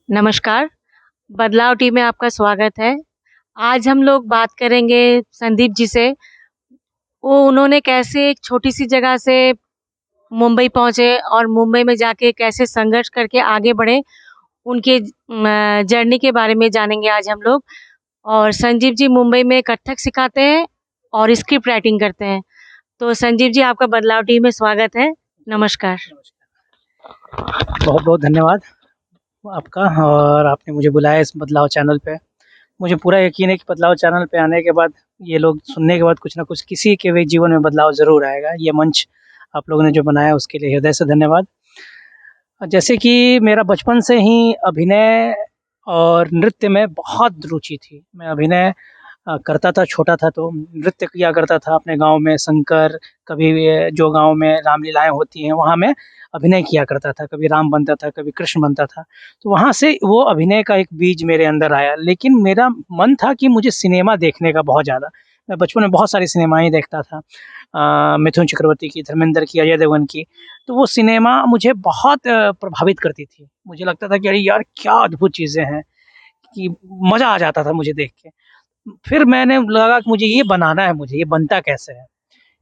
नमस्कार, बदलाव टीम में आपका स्वागत है। आज हम लोग बात करेंगे संदीप जी से। उन्होंने कैसे एक छोटी-सी जगह से मुंबई पहुँचे और मुंबई में जाके कैसे संघर्ष करके आगे बढ़े, उनके जर्नी के बारे में जानेंगे आज हम लोग। और संजीव जी मुंबई में कथक सिखाते हैं और स्क्रिप्ट राइटिंग करते हैं। तो संजीव जी आपका बदलाव टीम में स्वागत है। नमस्कार। बहुत बहुत धन्यवाद आपका और आपने मुझे बुलाया इस बदलाव चैनल पे। मुझे पूरा यकीन है कि बदलाव चैनल पे आने के बाद ये लोग सुनने के बाद कुछ ना कुछ किसी के भी जीवन में बदलाव ज़रूर आएगा। ये मंच आप लोगों ने जो बनाया उसके लिए हृदय से धन्यवाद। जैसे कि मेरा बचपन से ही अभिनय और नृत्य में बहुत रुचि थी। मैं अभिनय करता था, छोटा था तो नृत्य किया करता था अपने गाँव में शंकर, कभी जो गाँव में रामलीलाएँ होती हैं वहाँ मैं अभिनय किया करता था। कभी राम बनता था, कभी कृष्ण बनता था। तो वहाँ से वो अभिनय का एक बीज मेरे अंदर आया। लेकिन मेरा मन था कि मुझे सिनेमा देखने का बहुत ज़्यादा। मैं बचपन में बहुत सारी सिनेमाएँ देखता था। मिथुन चक्रवर्ती की, धर्मेंद्र की, अजय देवगन की। तो वो सिनेमा मुझे बहुत प्रभावित करती थी। मुझे लगता था कि अरे यार! क्या अद्भुत चीज़ें हैं कि मज़ा आ जाता था मुझे देख के। फिर मैंने लगा कि मुझे ये बनाना है मुझे, ये बनता कैसे है?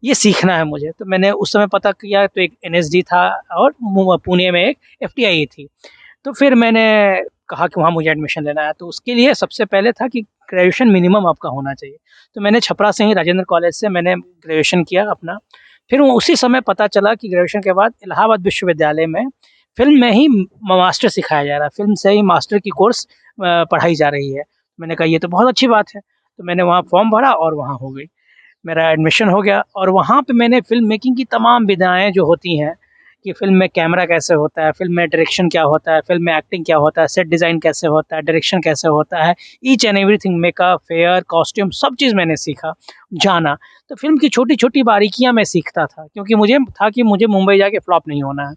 ये सीखना है मुझे। तो मैंने उस समय पता किया तो एक एनएसडी था और पुणे में एक एफटीआई थी। तो फिर मैंने कहा कि वहाँ मुझे एडमिशन लेना है। तो उसके लिए सबसे पहले था कि ग्रेजुएशन मिनिमम आपका होना चाहिए। तो मैंने छपरा से ही राजेंद्र कॉलेज से मैंने ग्रेजुएशन किया अपना। फिर वो उसी समय पता चला कि ग्रेजुएशन के बाद इलाहाबाद विश्वविद्यालय में फ़िल्म में ही मास्टर सिखाया जा रहा है। फ़िल्म से ही मास्टर की कोर्स पढ़ाई जा रही है। मैंने कहा ये तो बहुत अच्छी बात है। तो मैंने वहाँ फॉर्म भरा और वहाँ हो गई। मेरा एडमिशन हो गया और वहाँ पे मैंने फ़िल्म मेकिंग की तमाम विधाएँ जो होती हैं, कि फ़िल्म में कैमरा कैसे होता है, फ़िल्म में डायरेक्शन क्या होता है, फ़िल्म में एक्टिंग क्या होता है, सेट डिज़ाइन कैसे होता है, डायरेक्शन कैसे होता है, each and everything makeup, hair, costume सब चीज़ मैंने सीखा, जाना। तो फ़िल्म की छोटी-छोटी बारीकियाँ मैं सीखता था क्योंकि मुझे था कि मुझे मुंबई जाके फ्लॉप नहीं होना है।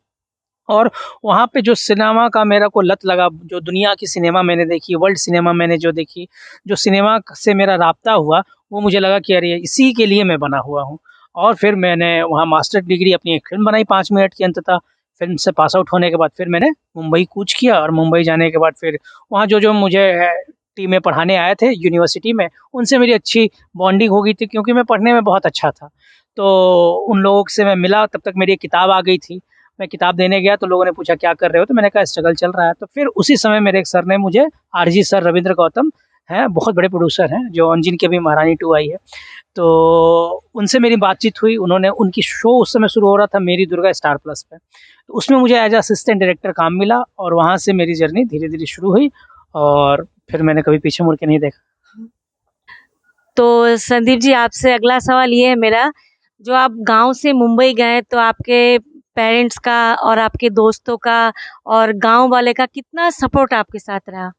और वहाँ पे जो सिनेमा का मेरे को लत लगा, जो दुनिया की सिनेमा मैंने देखी, वर्ल्ड सिनेमा मैंने जो देखी, जो सिनेमा से मेरा राब्ता हुआ, वो मुझे लगा कि अरे! इसी के लिए मैं बना हुआ हूँ। और फिर मैंने वहाँ मास्टर डिग्री अपनी एक फ़िल्म बनाई 5 मिनट की अंततः। फ़िल्म से पास आउट होने के बाद फिर मैंने मुंबई कूच किया और मुंबई जाने के बाद फिर वहाँ जो-जो मुझे टीमें पढ़ाने आए थे यूनिवर्सिटी में, उनसे मेरी अच्छी बॉन्डिंग हो गई थी क्योंकि मैं पढ़ने में बहुत अच्छा था। तो उन लोगों से मैं मिला, तब तक मेरी एक किताब आ गई थी। मैं किताब देने गया तो लोगों ने पूछा क्या कर रहे हो? तो मैंने कहा स्ट्रगल चल रहा है। तो फिर उसी समय मेरे एक सर ने मुझे आरजी सर रविंद्र गौतम हैं, बहुत बड़े प्रोड्यूसर हैं, जो जिनकी अभी महारानी 2 आई है। तो उनसे मेरी बातचीत हुई, उन्होंने उनकी शो उस समय शुरू हो रहा था मेरी दुर्गा स्टार प्लस पे। तो उसमें मुझे एज़ असिस्टेंट डायरेक्टर काम मिला और वहाँ से मेरी जर्नी धीरे-धीरे शुरू हुई और फिर मैंने कभी पीछे मुड़ के नहीं देखा। तो संदीप जी आपसे अगला सवाल ये है मेरा, जो आप गाँव से मुंबई गए तो आपके पेरेंट्स का और आपके दोस्तों का और गाँव वाले का कितना सपोर्ट आपके साथ रहा?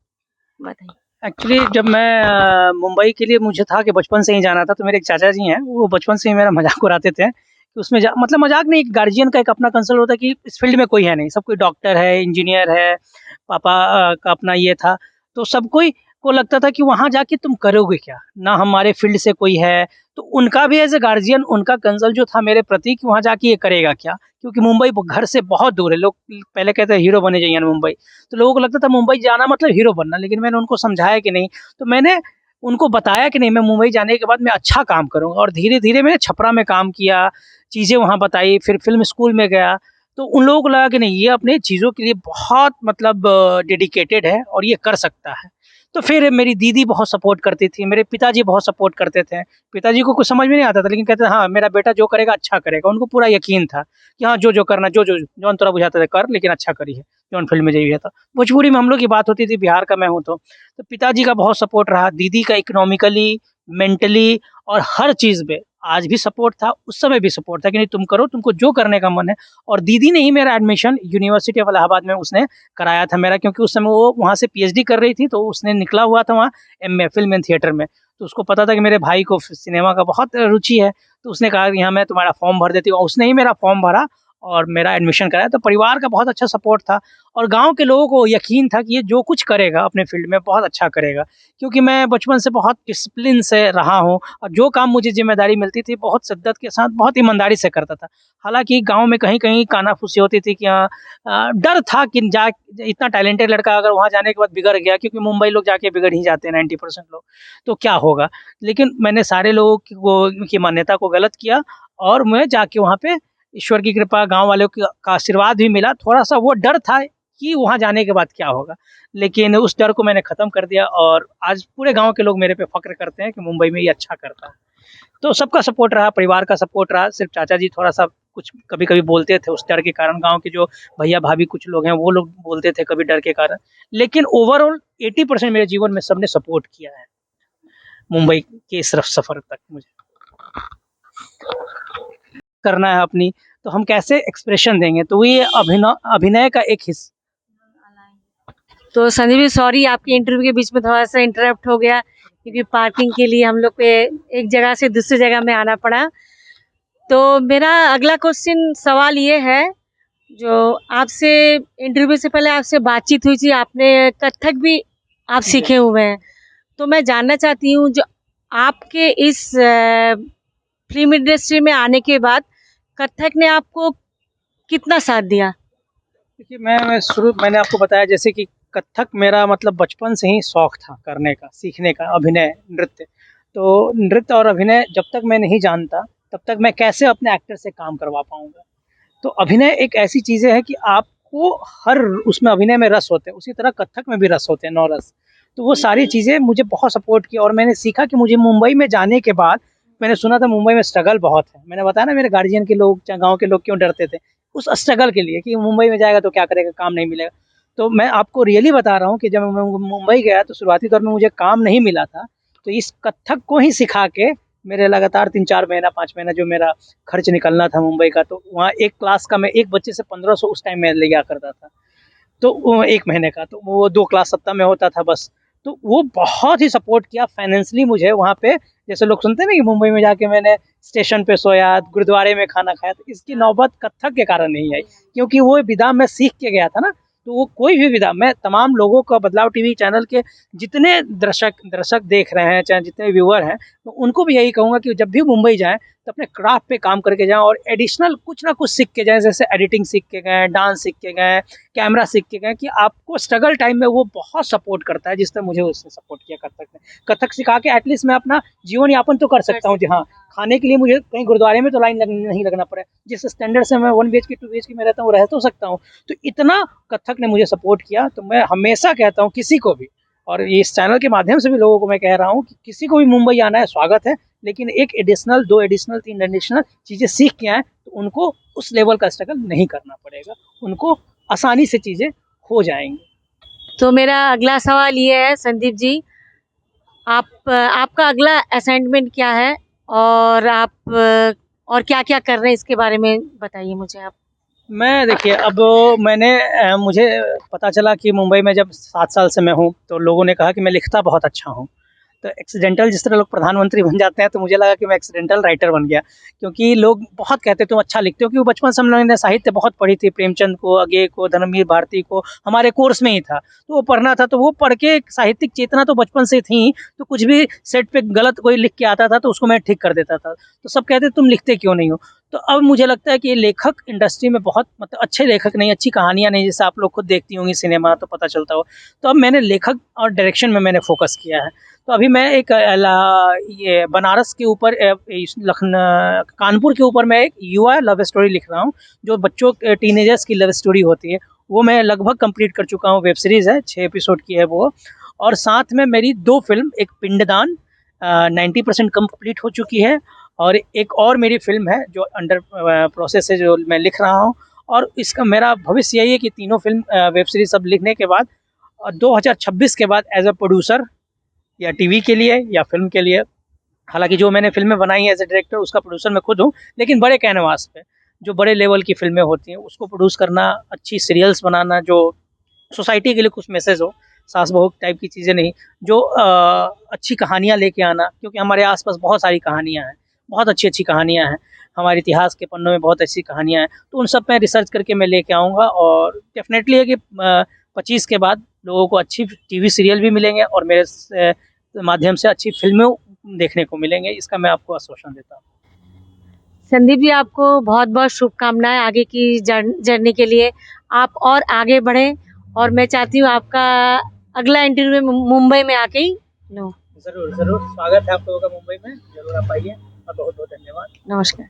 बताइए। एक्चुअली जब मैं मुंबई के लिए मुझे था कि बचपन से ही जाना था, तो मेरे एक चाचा जी हैं, वो बचपन से ही मेरा मज़ाक उड़ाते थे कि उसमें जा मतलब मज़ाक नहीं, गार्जियन का एक अपना कंसर्न होता है कि इस फ़ील्ड में कोई है नहीं, सब कोई डॉक्टर है, इंजीनियर है, पापा का अपना ये था, तो सब कोई को लगता था कि वहाँ जाके तुम करोगे क्या? ना हमारे फ़ील्ड से कोई है, तो उनका भी एज़ अ गार्जियन उनका कंसर्न जो था मेरे प्रति कि वहाँ जाके ये करेगा क्या? क्योंकि मुंबई ब घर से बहुत दूर है, लोग पहले कहते हैं हीरो बने जाइए मुंबई। तो लोगों को लगता था मुंबई जाना मतलब हीरो बनना, लेकिन मैंने उनको समझाया कि नहीं, तो मैंने उनको बताया कि नहीं मैं मुंबई जाने के बाद मैं अच्छा काम करूँगा और धीरे-धीरे मैंने छपरा में काम किया, चीज़ें वहाँ बताई, फिर फ़िल्म स्कूल में गया, तो उन लोगों को लगा कि नहीं ये अपने चीज़ों के लिए बहुत मतलब डेडिकेटेड है और ये कर सकता है। तो फिर मेरी दीदी बहुत सपोर्ट करती थी, मेरे पिताजी बहुत सपोर्ट करते थे। पिताजी को कुछ समझ में नहीं आता था लेकिन कहते थे हाँ, मेरा बेटा जो करेगा अच्छा करेगा, उनको पूरा यकीन था कि हाँ, जो-जो करना जो-जो जौन तोरा बुझाता है कर लेकिन अच्छा करिहे, जौन फ़ील्ड में जइहे त। भोजपुरी में हम लोग की बात होती थी, बिहार का मैं हूँ तो पिताजी का बहुत सपोर्ट रहा, दीदी का इकोनॉमिकली, मेंटली और हर चीज़ में आज भी सपोर्ट था, उस समय भी सपोर्ट था कि नहीं तुम करो, तुमको जो करने का मन है। और दीदी ने ही मेरा एडमिशन यूनिवर्सिटी ऑफ इलाहाबाद में उसने कराया था मेरा, क्योंकि उस समय वो वहाँ से पीएचडी कर रही थी, तो उसने निकला हुआ था वहाँ एमए फ़िल्म एंड थिएटर में। तो उसको पता था कि मेरे भाई को सिनेमा का बहुत रुचि है, तो उसने कहा कि यहाँ मैं तुम्हारा फॉर्म भर देती हूँ और उसने ही मेरा फॉर्म भरा और मेरा एडमिशन कराया, तो परिवार का बहुत अच्छा सपोर्ट था और गाँव के लोगों को यकीन था कि ये जो कुछ करेगा अपने फ़ील्ड में बहुत अच्छा करेगा। क्योंकि मैं बचपन से बहुत डिसिप्लिन से रहा हूँ और जो काम मुझे ज़िम्मेदारी मिलती थी बहुत शिद्दत के साथ, बहुत ईमानदारी से करता था। हालाँकि गाँव में कहीं-कहीं कानाफूसी होती थी कि डर था कि जा इतना टैलेंटेड लड़का अगर वहाँ जाने के बाद बिगड़ गया, क्योंकि मुंबई लोग जाके बिगड़ ही जाते हैं 90% लोग, तो क्या होगा? लेकिन मैंने सारे लोगों की मान्यता को गलत किया और मैं जाके वहाँ पे ईश्वर की कृपा, गाँव वालों का आशीर्वाद भी मिला। थोड़ा-सा वो डर था कि वहाँ जाने के बाद क्या होगा? लेकिन उस डर को मैंने ख़त्म कर दिया और आज पूरे गाँव के लोग मेरे पे फ़क्र करते हैं कि मुंबई में ये अच्छा करता है। तो सबका सपोर्ट रहा, परिवार का सपोर्ट रहा, सिर्फ़ चाचा जी थोड़ा-सा कुछ कभी-कभी बोलते थे उस डर के कारण, गाँव के जो भैया-भाभी कुछ लोग हैं, वो लोग बोलते थे कभी डर के कारण। लेकिन ओवरऑल 80% मेरे जीवन में सबने सपोर्ट किया है, मुंबई के इस सफ़र तक मुझे। करना है अपनी, तो हम कैसे एक्सप्रेशन देंगे? तो ये अभिनय का एक तो संदीप जी सॉरी, आपके इंटरव्यू के बीच में थोड़ा-सा इंटरप्ट हो गया क्योंकि पार्किंग के लिए हम लोग को एक जगह से दूसरी जगह में आना पड़ा। तो मेरा अगला क्वेश्चन सवाल ये है, जो आपसे इंटरव्यू से पहले आपसे बातचीत हुई थी, आपने कथक भी आप सीखे हुए हैं। तो मैं जानना चाहती हूँ, जो आपके इस फ़िल्म इंडस्ट्री में आने के बाद कथक ने आपको कितना साथ दिया? देखिए, मैंने आपको बताया जैसे कि कथक मेरा मतलब बचपन से ही शौक था करने का, सीखने का, अभिनय, नृत्य। तो नृत्य और अभिनय जब तक मैं नहीं जानता, तब तक मैं कैसे अपने एक्टर से काम करवा पाऊँगा? तो अभिनय एक ऐसी चीज़ें है कि आपको हर उसमें अभिनय में रस होते हैं, उसी तरह कथक में भी रस होते हैं, 9 रस। तो वो सारी चीज़ें मुझे बहुत सपोर्ट किया और मैंने सीखा कि मुझे मुंबई में जाने के बाद मैंने सुना था मुंबई में स्ट्रगल बहुत है। मैंने बताया ना मेरे गार्जियन के लोग, चाहे गाँव के लोग क्यों डरते थे, उस स्ट्रगल के लिए कि मुंबई में जाएगा तो क्या करेगा, काम नहीं मिलेगा। तो मैं आपको रियली बता रहा हूँ कि जब मैं मुंबई गया तो शुरुआती दौर में मुझे काम नहीं मिला था, तो इस कथक को ही सिखा के मेरे लगातार 3-4 महीना, 5 महीना जो मेरा खर्च निकलना था मुंबई का, तो वहाँ एक क्लास का मैं एक बच्चे से 1500 उस टाइम में लिया करता था। तो वो 1 महीने का, तो वो 2 क्लास सप्ताह में होता था बस। तो वो बहुत ही सपोर्ट किया फाइनेंशियली मुझे वहाँ पे। जैसे लोग सुनते हैं ना कि मुंबई में जाके मैंने स्टेशन पे सोया, गुरुद्वारे में खाना खाया, तो इसकी नौबत कथक के कारण नहीं आई, क्योंकि वो विधा मैं सीख के गया था ना। तो वो कोई भी विधा मैं तमाम लोगों को, बदलाव टीवी चैनल के जितने दर्शक दर्शक देख रहे हैं, चाहे जितने व्यूअर हैं, तो उनको भी यही कहूँगा कि जब भी मुंबई जाएँ तो अपने क्राफ्ट पे काम करके जाएँ और एडिशनल कुछ ना कुछ सीख के जाएँ। जैसे एडिटिंग सीख के गए, डांस सीख के गए, कैमरा सीख के गए, कि आपको स्ट्रगल टाइम में वो बहुत सपोर्ट करता है, जिस तरह मुझे उसने सपोर्ट किया कथक ने। कथक सिखा के एटलीस्ट मैं अपना जीवन यापन तो कर सकता हूँ। जी हाँ, खाने के लिए मुझे कहीं गुरुद्वारे में तो लाइन नहीं लगना पड़े। जिस स्टैंडर्ड से मैं 1 बीएचके 2 बीएचके में रहता हूँ, रह तो सकता हूँ। तो इतना कथक ने मुझे सपोर्ट किया, तो मैं हमेशा कहता हूँ किसी को भी, और इस चैनल के माध्यम से भी लोगों को मैं कह रहा हूँ कि किसी को भी मुंबई आना है, स्वागत है। लेकिन 1 एडिशनल, 2 एडिशनल, 3 एडिशनल चीज़ें सीख के आएँ, तो उनको उस लेवल का स्ट्रगल नहीं करना पड़ेगा। उनको आसानी से चीज़ें हो जाएँगी। तो मेरा अगला सवाल ये है संदीप जी, आपका अगला असाइनमेंट क्या है? और आप और क्या-क्या कर रहे हैं इसके बारे में बताइए मुझे आप? मैं देखिए अब मुझे पता चला कि मुंबई में जब 7 साल से मैं हूँ, तो लोगों ने कहा कि मैं लिखता बहुत अच्छा हूँ। तो एक्सीडेंटल जिस तरह लोग प्रधानमंत्री बन जाते हैं, तो मुझे लगा कि मैं एक्सीडेंटल राइटर बन गया। क्योंकि लोग बहुत कहते हैं तुम अच्छा लिखते हो, क्योंकि बचपन से हम लोगों ने साहित्य बहुत पढ़ी थी, प्रेमचंद को, अज्ञे को, धर्मवीर भारती को, हमारे कोर्स में ही था। तो वो पढ़ना था, तो वो पढ़ के एक साहित्यिक चेतना तो बचपन से थी, तो कुछ भी सेट पे गलत कोई लिख के आता था, तो उसको मैं ठीक कर देता था। तो सब कहते तुम लिखते क्यों नहीं हो? तो अब मुझे लगता है कि ये लेखक इंडस्ट्री में बहुत मतलब अच्छे लेखक नहीं, अच्छी कहानियाँ नहीं, जैसे आप लोग खुद देखती होंगी सिनेमा तो पता चलता हो। तो अब मैंने लेखक और डायरेक्शन में मैंने फ़ोकस किया है। तो अभी मैं एक ये बनारस के ऊपर कानपुर के ऊपर मैं एक युवा लव स्टोरी लिख रहा हूँ, जो बच्चों टीनेजर्स की लव स्टोरी होती है। वो मैं लगभग कंप्लीट कर चुका हूँ, वेब सीरीज़ है, 6 एपिसोड की है वो। और साथ में मेरी 2 फ़िल्म, एक पिंडदान 90% कंप्लीट हो चुकी है, और एक और मेरी फ़िल्म है जो अंडर प्रोसेस है, जो मैं लिख रहा हूँ। और इसका मेरा भविष्य यही है कि तीनों फ़िल्म वेब सीरीज़ सब लिखने के बाद 2026 के बाद एज़ अ प्रोड्यूसर, या टीवी के लिए या फ़िल्म के लिए। हालाँकि जो मैंने फ़िल्में बनाई हैं एज़ अ डायरेक्टर, उसका प्रोड्यूसर मैं खुद हूँ, लेकिन बड़े कैनवास पे, जो बड़े लेवल की फ़िल्में होती हैं, उसको प्रोड्यूस करना, अच्छी सीरियल्स बनाना, जो सोसाइटी के लिए कुछ मैसेज हो, सास-बहू टाइप की चीज़ें नहीं, जो अच्छी कहानियाँ लेके आना, क्योंकि हमारे आस-पास बहुत सारी कहानियाँ हैं, बहुत अच्छी-अच्छी कहानियाँ हैं। हमारे इतिहास के पन्नों में बहुत अच्छी कहानियाँ हैं। तो उन सब पे रिसर्च करके मैं लेके आऊँगा और डेफ़िनेटली है कि 25 के बाद लोगों को अच्छी टीवी सीरियल भी मिलेंगे और मेरे माध्यम से अच्छी फ़िल्में देखने को मिलेंगे, इसका मैं आपको आश्वासन देता हूँ। संदीप जी, आपको बहुत-बहुत शुभकामनाएँ आगे की जर्नी के लिए। आप और आगे बढ़ें और मैं चाहती हूँ आपका अगला इंटरव्यू मुंबई में आके ही लूँ। ज़रूर, ज़रूर स्वागत है आप लोगों का मुंबई में, ज़रूर आप आइए और बहुत-बहुत धन्यवाद। नमस्कार।